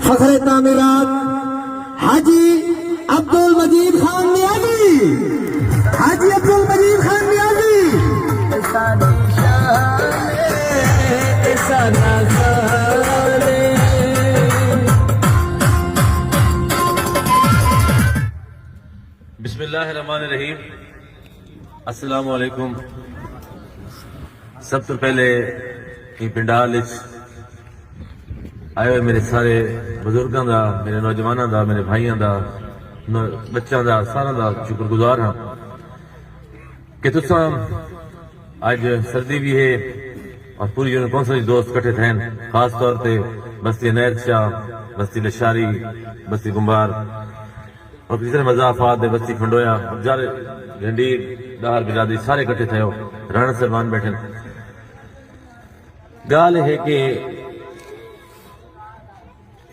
فخر تعمیرات حاجی عبدل مجید خان نیازی، حاجی عبدل مجید خان نیازی. بسم اللہ الرحمن الرحیم. السلام علیکم. سب تو پہلے پنڈال آئے ہوئے میرے سارے بزرگاں دا، میرے نوجواناں دا، میرے بھائیاں دا، بچاں دا، سارا دا شکر گزار ہاں کہ تساں آج سردی بھی ہے اور پوری یونین کونسل دوست کٹھے تھے، خاص طور پہ بستی عنایت شاہ، بستی لشاری، بستی گمبار اور کسی طرح مضافات دے بستی کھنڈویا، جارے جھنڈیر دہر برادری سارے کٹھے تھے ہو، رانا صاحبان بیٹھے. گال ہے کہ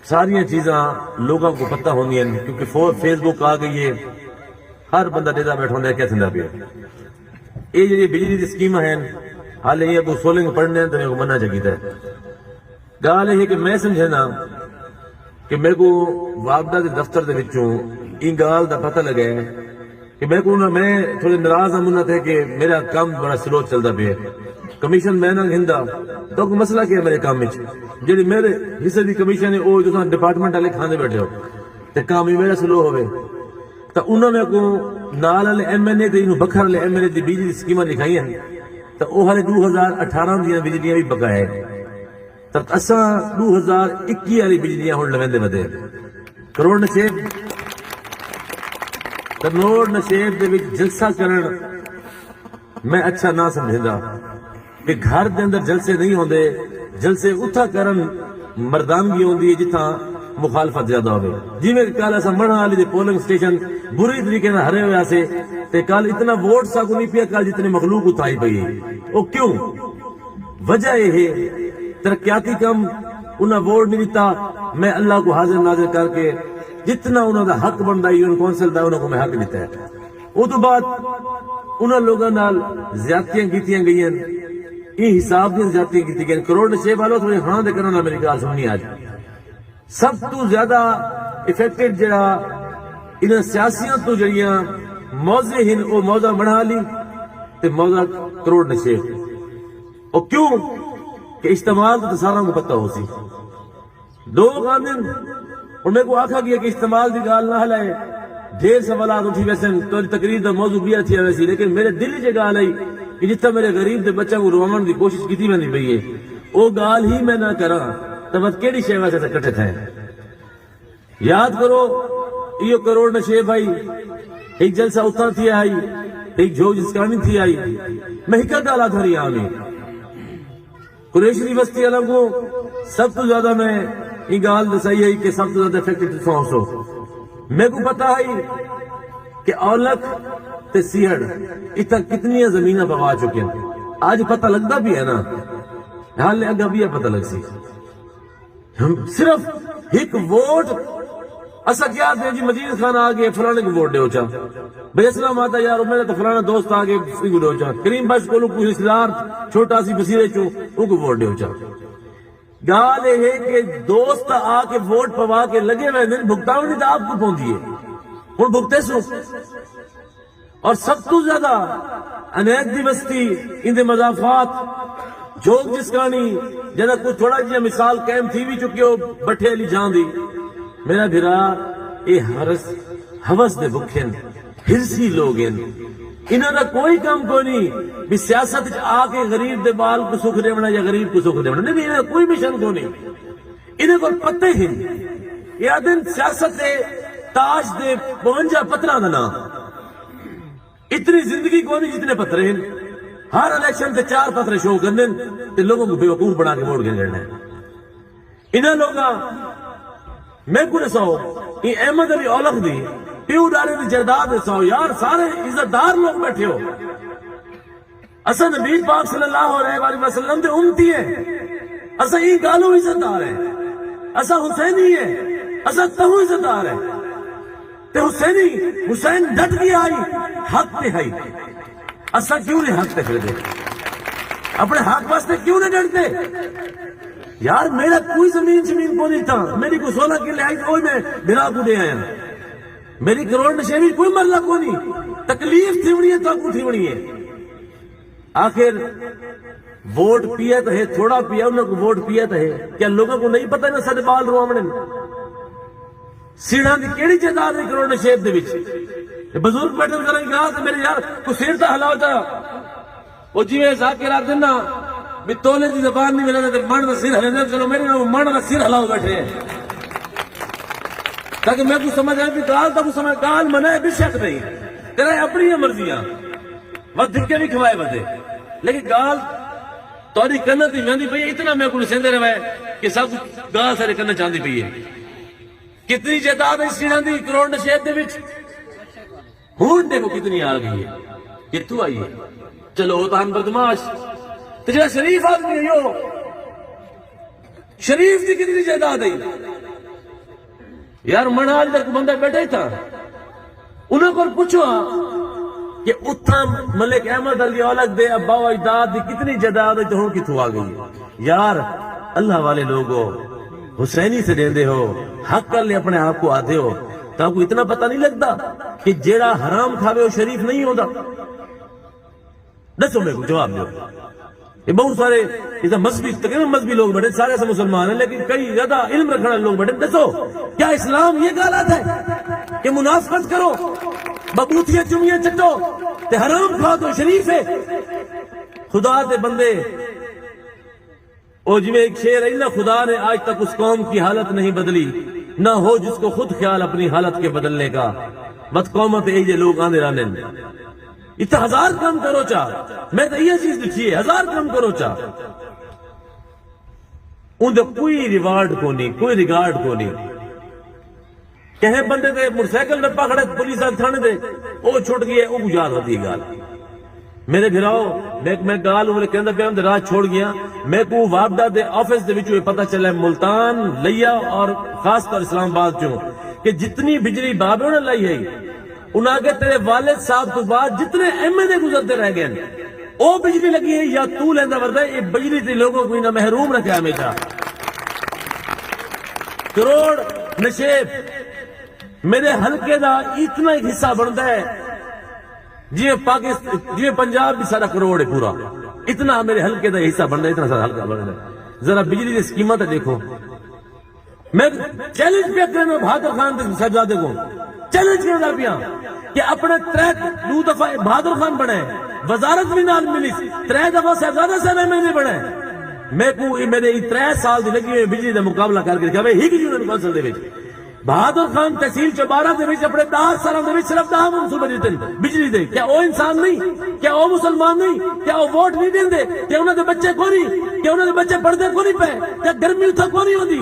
ساری چیزاں لوگوں کو پتہ ہوندی ہیں کیونکہ فیس بک آ گئی ہے، ہر بندہ ڈیزا بیٹھ ہوندہ ہے کیا سندہ پہ. یہ جو بجلی دی سکیمہ ہیں حال یہ کو سولنگ پڑھنے ہیں تو میرے کو منع چکیتا ہے. گال ہے کہ میں سمجھے نا کہ میرے کو واقعہ کے دفتر دے وچوں این گال دا پتہ لگا ہے کہ میں تھوڑے ناراض ہوں تھے کہ میرا کام بڑا سلو چلتا پہ. کمیشن میں نہ گھندا تو کوئی مسئلہ کیا میرے کام میں جی میرے حصے دی کمیشن ہے وہ جو ڈپارٹمنٹ والے کھانے بیٹھے ہو تو کام ہی میرا سلو ہوئے تو انہوں نے کو نال والے ایم این اے بکھر والے ایم این اے دی بجلی سکیماں لکھائی ہیں تو وہ ہالے 2018 دیا بجلیاں بھی بقایا ہے تو اساں 2021 والی بجلیاں ہوں لوندے ودے کروڑ نشیب دے وچ جلسہ کرن میں اچھا نہ سمجھدا کہ گھر دے اندر جلسے نہیں ہوندے، جلسے اتھا کرن مردانگی ہوندی ہے جتھاں مخالفت زیادہ ہوئے. جی میں کل ایسا مرنا والی دے پولنگ سٹیشن بری طریقے نہ ہرے ہوئے سے تے کل اتنا ووٹ سا کو نہیں پیا کل جتنے مخلوق اتھائی پئی. او کیوں؟ وجہ یہ ہے ترقیاتی کم انہاں ووٹ نہیں دیتا. میں اللہ کو حاضر ناظر کر کے جتنا انہوں دا حق بندا یونین کونسل دا انہوں کو میں حق دیتا ہے. او تو بعد انہاں لوگاں نال زیادتیاں کیتیاں گئیاں، یہ حساب دیں زیادتیاں کیتی گئیاں. کروڑ نشیب والو تھوڑی ہاں دے کرنا میری گال سننی. آج سب تو زیادہ افیکٹڈ جڑا انہاں سیاسیاں تو جڑیاں موضع ہن او موضع بنا لی تے موضع کروڑ نشیب. او کیوں کہ استعمال تو سارا کو پتہ ہو سی. دو قانون اور میں کو آکھا گیا کہ استعمال دی گال نہ ہلائے. ڈھیر سوالات اٹھی ویسے تو تقریر دا موضوع بھی اچھی ویسی لیکن میرے دل چ گال آئی کہ جتنا میرے غریب دے بچوں کو روامن دی کوشش کیتی میں نہیں پئی ہے او گال ہی میں نہ کراں تو بس کیڑی شے واسطے کٹھے تھے. یاد کرو یہ کروڑ نشیب بھائی ایک جلسہ اتنا تھی آئی ایک جو جسکانی تھی آئی. میں ہکا گالا دھری آمی قریشی بستی علم کو سب تو زیادہ میں یہ گال دسائی ہے کہ سب تو زیادہ افیکٹڈ سو میں کو پتا ہے کہ اولک تے سیڑ اتنا کتنی زمینہ پوا چکے ہیں. آج پتہ لگتا بھی ہے نا حال اگا بھی پتہ لگ سی. صرف ایک ووٹ اسا کیا دے جی مجید خان آگے فلانے کو ووٹ دے ہو چاہ بھئی اسلام آتا یار میرا تو فلانا دوست آگے اسی کو دے ہو چاہ کریم بس کو لوگ کوئی رشتدار چھوٹا سی بصیرے چوں ان کو ووٹ دے ہو چاہ. گال ہے کہ دوست آ کے ووٹ پوا کے لگے ہوئے دن بھگتاؤں نہیں تو آپ کو پہنچیے ہوں بھگتے سو. اور سب تو زیادہ عنایت دی بستی ان دے مضافات جوگ جسکانی جنہ کچھ تھوڑا جی مثال قائم تھی بھی چکے ہو بٹھے علی جان دی. میرا بھرا اے حوث دے بکھن ہرسی لوگ ہیں انہوں نے کوئی کام کوئی نہیں بھی سیاست آ کے غریب دے بال کو سکھ دے بنا یا غریب کو سکھ دے بنا نہیں انہوں نے کوئی مشن کو نہیں. انہیں کو پتے ہیں یہ دن سیاست دے تاج دے پونجا پترہ دنا اتنی زندگی کو نہیں جتنے پترے ہیں. ہر الیکشن تے 4 پترے شو کرنے تے لوگوں کو بے وقوف بنا کے ووٹ گھر ہے. انہیں لوگاں میں کو نساؤ یہ احمد علی اولخ دی پیو ڈالے دی جرداد نساؤ یار سارے عزت دار لوگ بیٹھے ہو. اسا نبی پاک صلی اللہ علیہ وسلم دے امتی ہے. اسا یہ گالو عزت دار ہے. اسا حسینی ہے. اسا تہو عزت دار ہے. تے حسینی حسین ڈٹ گیا آئی حق تے ہائی. اسا کیوں نہیں حق تے پھر دے اپنے حق واسطے کیوں نہیں ڈٹتے. یار میرا کوئی زمین کو نہیں تھا، میری کوئی 16 کلے آئی تو میں بنا کو دے آیا، میری کروڑ نشیبی کوئی مرلہ کو نہیں، تکلیف تھی بڑی ہے تو کو تھی بڑی ہے۔ آخر ووٹ پیا تو ہے، تھوڑا پیا انہوں کو ووٹ پیا تو ہے، کیا لوگوں کو نہیں پتہ نہ سارے بال روامنے سیڑھاں دی کیڑی جائیداد ہے کروڑ نشیب دے وچ؟ بزرگ بیٹھن کریں کہا کہ میرے یار کو سیر تا ہلاو تا وہ جیویں ذاکرات دینا بھی تولے دی زبان نہیں ملے تے من دا سر ہلے چلو میرے من دا سر ہلاو بیٹھے ہیں تاکہ میں کو سمجھ آئے بھی گال تا کو سمجھ گال منائے بے شک نہیں، تیرا اپنی مرضیاں وہ دھکے بھی کھوائے بدے، لیکن گال توڑی کرنا تھی میں پئی اتنا میں کو سیندے روائے کہ سب گال سارے کرنا چاہتی پئی ہے۔ کتنی جائیداد ہے سیڑھاں دی کروڑ نشیب دے وچ؟ ہون دیکھو کتنی آ گئی ہے، کتوں آئی ہے؟ چلو وہ تو ہم بدماش تجھے شریف آدمی ہے، یو شریف دی کتنی جائیداد ہے یار؟ منال تک بندہ بیٹھا ہی تھا، انہوں کو پوچھو کہ اتھا ملک احمد علی اولک دے ابا و اجداد دی کتنی جائیداد ہے تو ہوں کتوں آ گئی؟ یار اللہ والے لوگو حسینی سے دیندے ہو، حق کر لے اپنے آپ کو آتے ہو، تو آپ کو اتنا پتہ نہیں لگتا کہ جیڑا حرام کھاوے وہ شریف نہیں ہوتا؟ دسو میں کو جواب دو۔ یہ بہت سارے مذہبی تقریباً مذہبی لوگ بیٹھے، سارے سے مسلمان ہیں لیکن کئی زیادہ علم رکھنے والے لوگ بیٹھے، دسو کیا اسلام یہ گالات ہے کہ منافقت کرو، ببوتیاں چمیاں چٹو تے حرام کھاؤ تو شریف ہے؟ خدا دے بندے اور جویں ایک شعر ہے نا، خدا نے آج تک اس قوم کی حالت نہیں بدلی، نہ ہو جس کو خود خیال اپنی حالت کے بدلنے کا، بد قومت ایجے لوگ آنے رانے اتنا ہزار کم کرو چاہ، میں تو یہ چیز لکھی ہے، ہزار کم کرو چاہ، ان دے کوئی ریوارڈ کو نہیں، کوئی ریگارڈ کو نہیں۔ کہیں بندے دے موٹرسائیکل ڈپا کھڑے پولیس تھانے دے وہ چھوٹ گئے، وہ گزار ہوتی ہے گال۔ میرے گھراؤ میں گال انہوں نے کہندہ پہ ہم دے راہ چھوڑ گیا، میں کو وابدہ دے آفس دے وچوں پتہ چلا ہے ملتان لیا اور خاص طور اسلام آباد چوں کہ جتنی بجلی بابے انہوں نے لائی ہے انہوں آگے تیرے والد صاحب تو بعد جتنے ایم این اے گزرتے رہ گئے او بجلی لگی ہے یا تو لیندہ وردہ ہے، یہ بجلی تے لوگوں کو انہوں محروم رکھا ہے ہمیشہ۔ کروڑ نشیب میرے حلقے دا اتنا ایک حصہ بنتا ہے جی پنجاب بھی سارا کروڑ ہے پورا، اتنا میرے حلقے دا حصہ بنتا ہے، اتنا سارا حلقہ بنتا ہے۔ ذرا بجلی کی سکیمت دیکھو، میں چیلنج پہ کرنا بہادر خان صاحبزادے کو چیلنج کرنا پیا کہ اپنے 3 دفعہ بہادر خان بنے، وزارت بھی نال ملی، 3 دفعہ صاحبزادہ صاحب میں بنے، میں کو میرے 3 سال دی لگی ہوئی بجلی دا مقابلہ کر کے کہ ہی یونین کونسل دے وچ بہادر خان تحصیل 12 دے وچ اپنے 10 سالوں دے وچ صرف 10 منصوبے دیتے بجلی دے۔ کیا وہ انسان نہیں؟ کیا وہ مسلمان نہیں؟ کیا وہ ووٹ نہیں دیندے؟ کیا انہاں دے بچے کو نہیں؟ کیا انہاں دے بچے پڑھدے کو نہیں پے؟ کیا گرمی اتھا کو نہیں ہوندی؟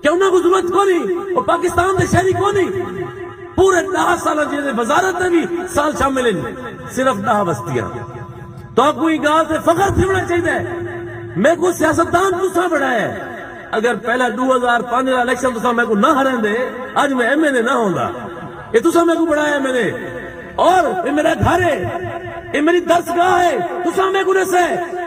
کیا انہاں کو ضرورت کو نہیں؟ وہ پاکستان دے شہری کو نہیں؟ پورے 10 سالوں جی وزارت نے بھی سال شامل ہیں، صرف 10 بستیاں۔ تو کوئی گال سے فخر تھی ہونا چاہیے۔ میں کو سیاستدان تسا بڑھایا ہے، اگر پہلا 2015 الیکشن تسا میں کو نہ ہریں دے آج میں ایم این اے نہ ہوندا، یہ تسا میں کو بڑھایا میں نے، اور یہ میرا گھر ہے، یہ میری درسگاہ ہے، تسا میں کو رسے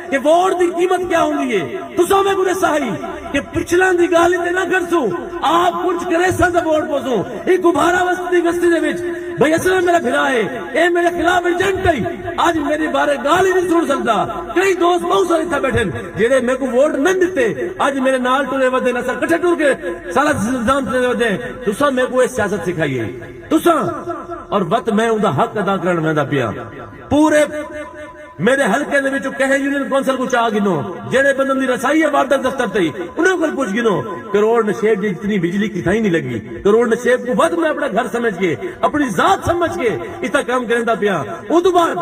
کہ ووٹ دی قیمت کیا ہوندی ہے، تسا میں کو رسائی کہ پچھلاں دی گالی تے نہ کرسوں، آپ کچھ کرے سا تے ووٹ پوسوں۔ یہ گبھارا وسطی دے وچ بھئی اصل میرا بھرا ہے، اے میرے خلاف ایجنٹ ہے، آج میری بارے گالی نہیں سن سکتا۔ کئی دوست بہت سارے تھا بیٹھے جڑے میں کو ووٹ نہ دیتے، آج میرے نال ٹرے ودے نہ سر کٹھے ٹر کے سارا نظام ٹرے ودے۔ تسا میں کو سیاست سکھائی ہے تسا، اور وقت میں ان دا حق ادا کرن میں دا پیا۔ پورے میرے حلقے دے وچوں کہے یونین کونسل کو چاہ گنو جڑے بندن دی رسائی ہے وارڈر دفتر تے انہاں کول پوچھ گنو، کروڑ نشیب جی اتنی بجلی کی تھائی نہیں لگی، کروڑ نشیب کو ود میں اپنا گھر سمجھ کے اپنی ذات سمجھ کے اتنا کام کرندا پیا۔ او تو بعد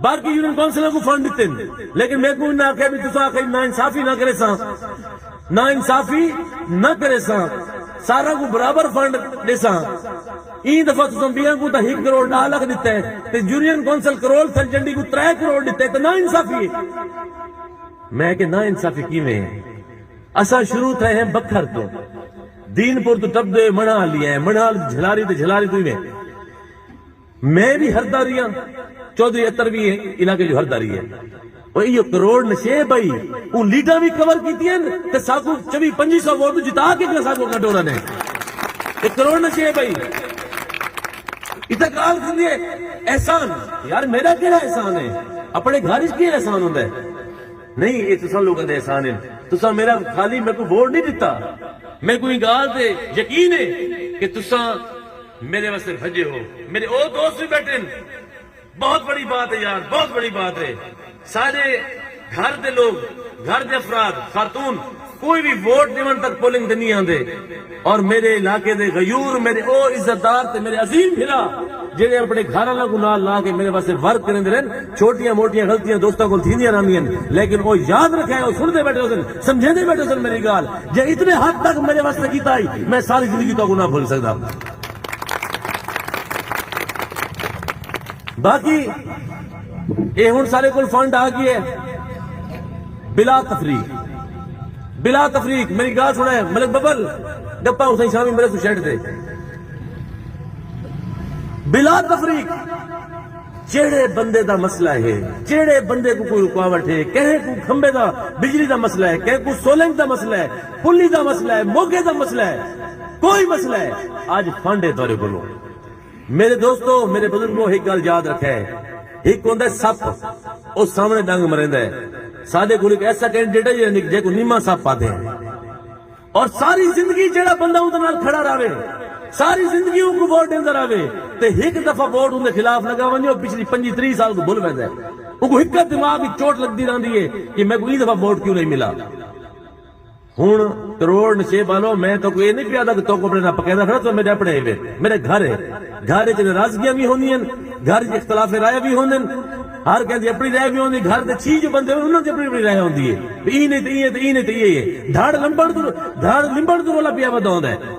باقی یونین کونسل کو فنڈ دتے، لیکن میں کو نہ کہ بھی تسا کہ نا انصافی نہ کرے سا، نا انصافی نہ کرے سا، سارا کو برابر فنڈ دے سا۔ این دفعہ تو بیاں کو تا 1 کروڑ 10 لاکھ دیتا ہے تے یونین کونسل کرول سرجنڈی کو 3 کروڑ دیتا ہے، تو نا انصافی ہے۔ میں کہ نا انصافی کی میں اسا شروع تھے ہیں بکھر تو دین پور تو ٹب دے منہ لیا ہے، منہ جھلاری تے جھلاری تو میں بھی ہرداریاں چودھری اتر بھی ہے علاقے جو ہرداری ہے، یہ کروڑ نشے بھائی وہ لیڈر بھی کور کی تے ساکو 2400 ووٹ جتا کے ساکو کٹورا نے یہ کروڑ نشے بھائی اتقال کریے احسان یار میرا کیڑا احسان ہے اپنے گھر کی احسان ہوتا ہے نہیں یہ تساں لوگوں دے احسان ہے تساں میرا خالی میں کوئی ووٹ نہیں دیتا میں کوئی گال دے یقین ہے کہ تساں میرے واسطے بھجے ہو میرے او دوست بھی بیٹھے بہت بڑی بات ہے یار بہت بڑی بات ہے سارے گھر دے لوگ گھر دے افراد خاتون کوئی بھی ووٹ دیون تک پولنگ نہیں آندے اور میرے علاقے دے غیور میرے او عزت دار تے میرے عظیم بھرا جڑے اپنے گھر والا کو نال لا کے میرے واسطے ورک کرندے رہن چھوٹیاں موٹیاں غلطیاں دوستاں کول تھیندیاں رہندیاں لیکن وہ یاد رکھے وہ سنتے بیٹھے سن سمجھے بیٹھے سن میری گال جے اتنے حد تک میرے واسطے کیتا ہی میں ساری زندگی تو نہ بھول سکدا باقی یہ ہن سارے کول فنڈ آ گئی ہے بلا تفریق میری گال سنا ہے ملک ببل گپا حسین شامی میرے تو شیڈ دے بلا تفریق جیڑے بندے دا مسئلہ ہے جیڑے بندے کو کوئی رکاوٹ ہے کہیں کو کھمبے دا بجلی دا مسئلہ ہے کہیں کو سولنگ دا مسئلہ ہے پلی دا مسئلہ ہے موگے دا مسئلہ ہے کوئی مسئلہ ہے آج فنڈ ہے تورے بولو میرے دوستو میرے بزرگوں ایک گل یاد رکھا ہے ایک ہوندہ ہے سپ اس سامنے ڈنگ مرندہ ہے سادے کو ایک ایسا کینڈیڈیٹ ہے جے کو نیما سپ پاتے ہیں اور ساری زندگی جیڑا بندہ ان نال کھڑا رہے ساری زندگی ان کو ووٹ دیندہ رہے تے ایک دفعہ ووٹ ان کے خلاف لگا ونجو پچھلی 25-30 سال کو بھول ویسے ان کو ایک دماغ کی چوٹ لگ دی رہی ہے کہ میں کو یہ دفعہ ووٹ کیوں نہیں ملا ہون کروڑ نشے بالو میں تو کوئی نہیں پیادا کہ تو کو اپنے نہ پکیدہ کھڑا تو میرے اپنے ہوئے میرے گھر ہے گھر چلے ناراضگیاں بھی ہونی ہیں گھر اختلاف رائے بھی ہوندے ہر کہندی اپنی رائے بھی ہوندی گھر دے چھی جو بندے انہاں دی اپنی رائے ہوندی ہے ای نہیں تے ای نہیں تے یہ دھاڑ لمبڑ تو رولا پیا ودا ہوندا ہے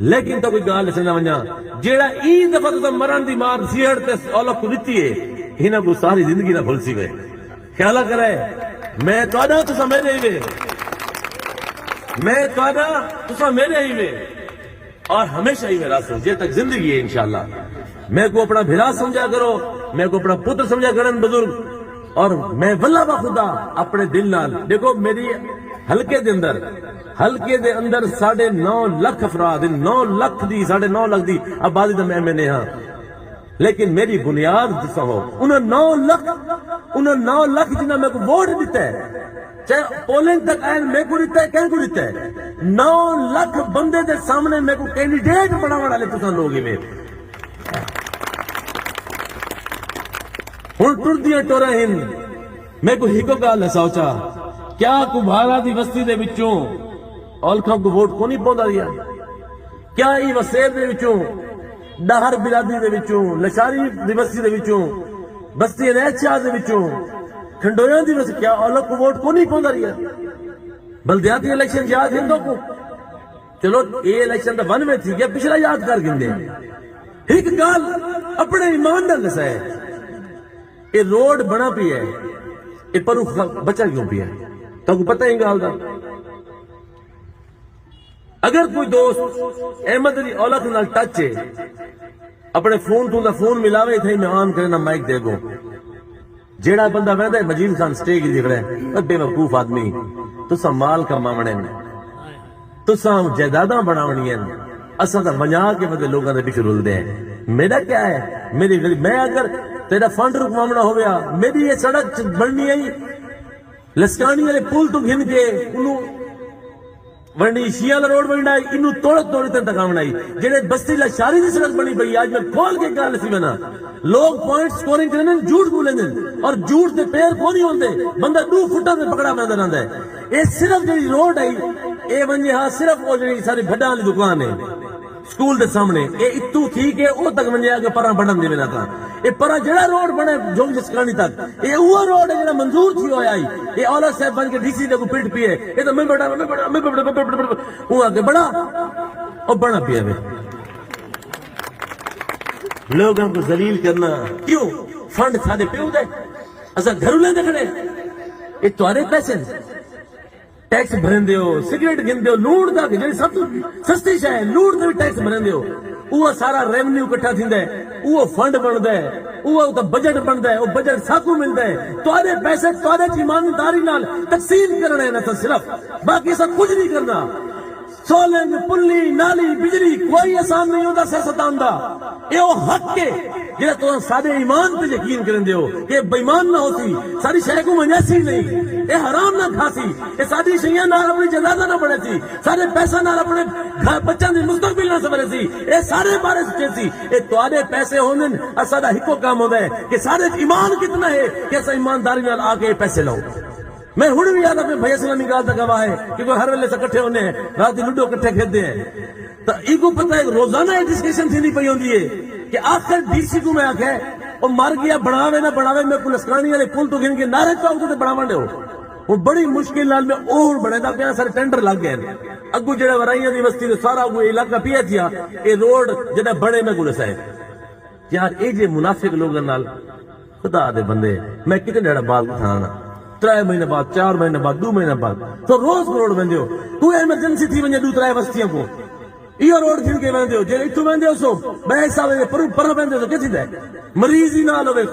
لیکن تو کوئی گال سنا ونجا جیڑا ای دفعہ تو مرن دی مار سیڑ تے اولک کو دتی ہے انہاں کو ساری زندگی نہ بھول سی وے خیال کرے میں تواڈا تو سمجھ نہیں وے میں تواڈا تساں میرے ہی وے اور ہمیشہ ہی میرا سو جے تک زندگی ہے انشاءاللہ میں کو اپنا بھرا سمجھا کرو میں کو اپنا پتر سمجھا کرن بزرگ اور میں واللہ با خدا اپنے دل نال دیکھو میری حلقے دے اندر 9.5 لاکھ افراد 9 لاکھ دی 9.5 لاکھ دی آبادی دا میں نے ہاں لیکن میری بنیاد جسا ہو انہوں 9 لاکھ جنہ میں کو ووٹ دیتا ہے چاہے پولنگ تک آئین میں کو دیتا ہے کہیں کو دیتا ہے 9 لاکھ بندے دے سامنے میں کو کینڈیڈیٹ بڑا بڑا لے تسان لوگی میں ہن ٹر دیا ٹورا ہن میں کو ہیکو گال سوچا کیا کو بھارا دی بستی دے وچوں اولکھاں کو ووٹ کو نہیں پوندا دیا کیا ای وسیر دے وچوں ڈہر برادری دے وچوں لشاری دی بستی دے وچوں بستی ریچا دے وچوں کھنڈویاں دی وجہ کیا اولک کو ووٹ کو نہیں پوندا رہیا بلدیاتی الیکشن یاد ہندو کو چلو یہ الیکشن دا ون میں تھی گیا پچھلا یاد کر گندے ایک گال اپنے ایمان نال دسا ہے یہ روڈ بنا پی ہے یہ پرو بچا کیوں پی ہے تو کو پتہ ہے گال دا اگر کوئی دوست احمد علی اولک نال ٹچ ہے اپنے فون تو دا فون ملاوے تھے میں آن کرنا مائک دے گو جیڑا بندہ ویندا ہے مجید خان سٹیج دی کھڑا ہے بے وقوف آدمی تساں مال کماونے تساں جائیداداں بناونیاں اساں تے ونجا کے بدے لوکاں دے پیچھے رلدے ہیں میرا کیا ہے میری میں اگر تیرا فنڈ رکواونا ہویا میری یہ سڑک بننی ہے لسکانی والے پل تو گھن کے انہوں ورنی شیالہ روڈ بننا ہے انہوں توڑ تک تکاونا ہے جنہیں بستی لشاری دی سڑک بنی پئی آج میں کھول کے گال سی بنا لوگ پوائنٹ سکورنگ کرنے جھوٹ بولیں دیں اور جھوٹ سے پیر کو نہیں ہوندے بندہ 2 فٹا سے پکڑا پیدا رہندا ہے یہ صرف جڑی روڈ ہے اے ونجے ہاں صرف وہ جڑی ساری بھڈاں والی دکان ہے سکول دے سامنے اے اتو ٹھیک ہے او تک ونجے اگے پراں بڑھن دی بنا تا اے پراں جڑا روڈ بنے جو جسکانی تک اے وہ روڈ ہے جڑا منظور تھی ہویا ہے اے اولا صاحب بن کے ڈی سی دے کو پٹ پیے اے تو میں بڑا او اگے بڑا او بڑا پیا وے لوگوں کو ذلیل کرنا کیوں فنڈ سارے پیو دے اسا گھروں لے دکھڑے اے تواڈے پیسے ٹیکس بھرندے ہو سگریٹ گھندے ہو لوٹ دا جڑی سب سستی شے لوٹ دے ٹیکس بھرندے ہو وہ سارا ریونیو کٹھا تھیندا ہے، وہ فنڈ بندا ہے، وہ بجٹ بندا ہے، وہ بجٹ ساکو ملدا ہے، تواڈے پیسے تواڈے ایمانداری نال تقسیم کرنے نہ صرف، باقی سب کچھ نہیں کرنا۔ سولنگ پلی نالی بجلی کوئی آسان نہیں ہوتا سیاستدان دا، یہ وہ حق ہے جہاں تو سارے ایمان پہ یقین کرن دیو کہ بےمان نہ ہوتی، ساری شے کو منیسی نہیں، یہ حرام نہ کھاسی، یہ ساری شیاں نال اپنی جنازہ نہ پڑے سی، سارے پیسہ نال اپنے بچوں دی مستقبل نہ سمجھے سی، یہ سارے بارے سوچے سی، یہ تواڈے پیسے ہوندے اساں ہکو کام ہوندا ہے کہ سارے ایمان کتنا ہے کہ اساں ایمانداری نال آ کے پیسے لاؤ۔ میں ہوں بھی یاد اپنے بھائی اسلامی گال تک گواہ ہے کہ ہر ویلے سے کٹھے ہونے ہیں، رات لوڈو کٹھے کھیلتے ہیں، تو یہ کو پتہ ہے روزانہ یہ ڈسکشن تھی نہیں پئی ہوندی ہے کہ آخر ڈی سی کو میں آکھے وہ مر گیا بناوے نہ بناوے، میں پولیسکرانی والے پل تو گن کے نعرے چوک تے بناون دے ہو، وہ بڑی مشکل نال میں اور بنادا پیا، سارے ٹینڈر لگ گئے اگو جڑا ورائیاں دی بستی دے سارا وہ علاقہ پیا تھیا، یہ روڈ جڑا بڑے میں گلس ہے یار، اے جے منافق لوگاں نال خدا دے بندے میں کتنے ڈیڑا بال اٹھانا 3 مہینے بعد 4 مہینے بعد 2 مہینے بعد تو روز روڈ ویندے ہو، کوئی ایمرجنسی تھی ونجے 2-3 بستیاں کو یہ روڈ تھن کے ویندے ہو، جے اتھوں ویندے ہو سو بے حساب پر ویندے ہو کتھی دے مریض ہی نال ہوے،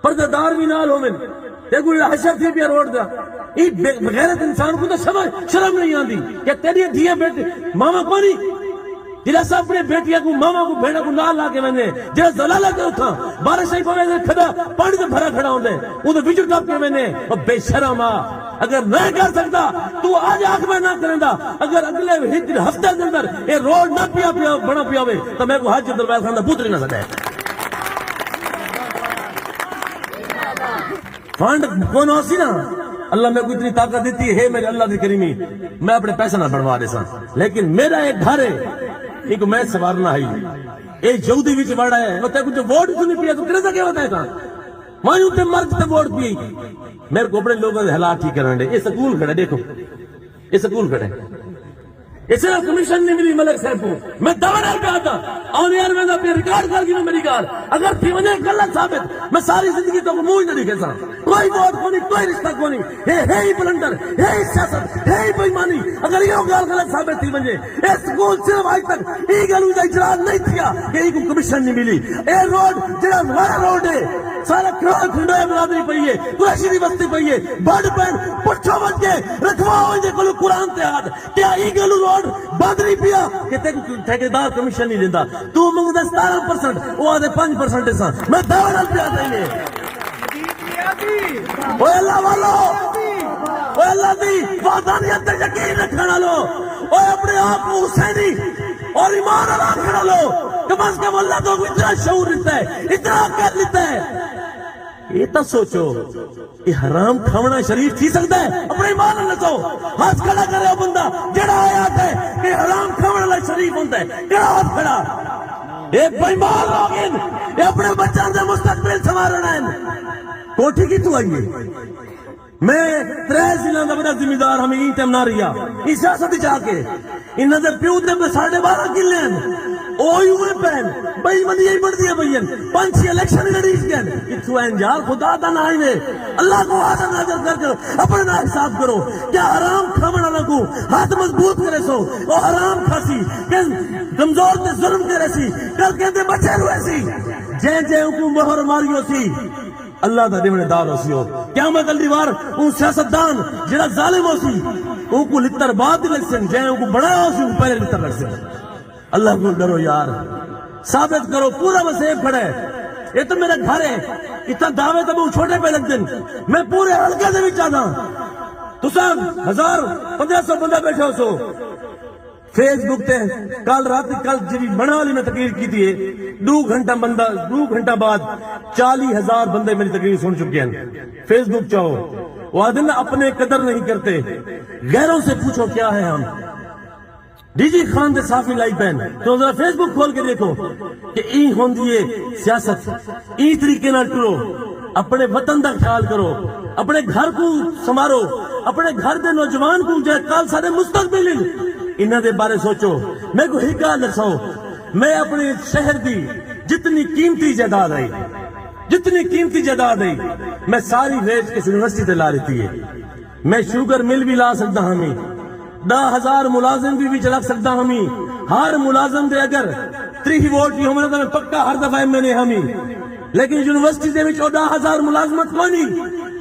پردہ دار بھی نال ہوے، تے کوئی حشر تھی پیا روڈ دا، یہ بغیرت انسان کو تو شرم نہیں آندی کہ تیری دھیاں بیٹے ماما کونی جلا سا اپنے بیٹیاں کو ماما کو بھیڑا کو نال لا کے ویندے، جلا زلالہ کے اتھاں بارش ہی پوے کھڑا پانی تے بھرا کھڑا ہوندے او تے وچ ٹپ کے ویندے، او بے شرم اگر نہیں کر سکتا تو آج آنکھ میں نہ کریندا، اگر اگلے ہفتے دے اندر اے روڈ نہ پیا بنا پیا ہوے تو میں کو حج درویز خان دا پوتر نہ سکے۔ فنڈ کون ہوسی نا اللہ میں کو اتنی طاقت دیتی ہے میرے اللہ دی کریمی، میں اپنے پیسہ نہ بنوا دے سا، لیکن میرا ایک گھر ہے ایک میں سوارنا ہے، ایک یہودی وچ وڑا ہے، وہ تے کچھ ووٹ نہیں پیا تو کرے کیا ہوتا ہے تھا میں تے مرد تے ووٹ پی، میرے کو اپنے لوگوں دے حالات ٹھیک کرنے دے، یہ سکول کھڑا دیکھو، یہ سکول کھڑا ہے، اس نے کمیشن نہیں ملی ملک صاحب کو، میں دعویٰ پہ آتا اور یار میں اپنے ریکارڈ کر گئی میری گال، اگر تھی وجہ غلط ثابت میں ساری زندگی تو منہ ہی نہ دکھے سا، کوئی ووٹ کو نہیں، کوئی رشتہ کو نہیں، ہے ہی بلنڈر، ہے ہی سیاست، ہے ہی بےمانی، اگر یہ گال غلط ثابت تھی وجہ اے سکول صرف آج تک یہ گلو کا اجرا نہیں کیا کہ یہ کو کمیشن نہیں ملی، اے روڈ جڑا ہمارا روڈ ہے سارا کھڑا کھنڈا برادری پئی ہے، قریشی دی بستی پئی ہے، بڑ پین پٹھا بن کے رکھوا ہوئے کلو قرآن تے ہاتھ، کیا یہ گلو روڈ بادری پیا کہ تے ٹھیکیدار کمیشن نہیں لیندا، تو منگدا 17%، وہ آدھے 5% سا، میں دعویٰ نال پیا دے اوے اللہ والو، اوے اللہ دی وحدانیت تے یقین رکھن والو، اوے اپنے آپ کو حسینی اور ایمان والا رکھن والو، کم از کم اللہ تو اتنا شعور لیتا ہے، اتنا عقل لیتا ہے، یہ تو سوچو یہ حرام کھانا شریف تھی سکتا ہے؟ اپنے ایمان اللہ تو ہاتھ کھڑا کرے وہ بندہ جڑا آیات ہے کہ حرام کھانا شریف ہوتا ہے، کہڑا ہاتھ کھڑا؟ یہ بےمان لوگ ہیں، یہ اپنے بچوں سے مستقبل سنوارنا ہے، کوٹھی کی تو آئیے میں 3 ضلع کا بڑا ذمہ دار ہمیں این ٹائم نہ رہا اس سیاست چاہ کے انہوں نے پیو تے 12.5 کلے ہیں اوہی ہوئے پہن بھائی منی یہی بڑھ دیا بھائی 5-6 الیکشن لڑیس گئے اتھو این یار خدا دا نہ آئینے اللہ کو آدھا ناظر کر کر اپنے نہ حساب کرو کیا حرام کھامنا لگو ہاتھ مضبوط کرے سو وہ حرام کھاسی کمزور تے ظلم کرے سی کل کہتے بچے روئے سی جے کو مہر ماریو سی اللہ دا دیونے دار ہو سی ہو قیامت الدیوار ان سیاستدان جڑا ظالم ہو سی ان کو لتر بعد لگ سن جائیں ان کو بڑا ہو سی ان کو پہلے لتر لگ سن اللہ کو ڈرو یار ثابت کرو پورا مسئب کھڑا ہے یہ تو میرا گھر ہے اتنا دعوے تو میں چھوٹے پہ لگ دن میں پورے حلقے سے بھی چاہتا تو سب 1000-1500 بندہ بیٹھے ہو سو فیس بک تے کل رات کل جی بنا والی میں تقریر کی تھی 2 گھنٹہ بعد 40,000 بندے میری تقریر سن چکے ہیں فیس بک چاہو وہ آدھن اپنے قدر نہیں کرتے غیروں سے پوچھو کیا ہے ہم ڈی جی خان دے صافی لائی پین تو ذرا فیس بک کھول کے دیکھو کہ این ہوندی ہے سیاست ای طریقے نہ ٹرو اپنے وطن دا خیال کرو اپنے گھر کو سنوارو اپنے گھر دے نوجوان کو جائے کال سارے مستقبل انہاں دے بارے سوچو میں کو ایک گل دساؤ میں اپنے شہر دی جتنی قیمتی جائیداد ہے میں ساری ویچ کس یونیورسٹی تے لا لیتی ہے میں شوگر مل بھی لا سکتا ہمیں 10,000 ملازم بھی چلا سکتا ہمیں ہر ملازم دے اگر 30 ووٹ بھی ہونے تو میں پکا ہر دفعہ MNA ہمی لیکن یونیورسٹی دے وچ 10,000 ملازمت کونی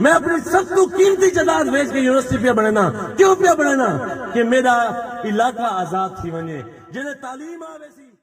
میں اپنی سب تو قیمتی جائیداد بیچ کے یونیورسٹی پہ بننا کیوں پہ بننا کہ میرا علاقہ آزاد تھی ونجے جنہیں تعلیم آوے سی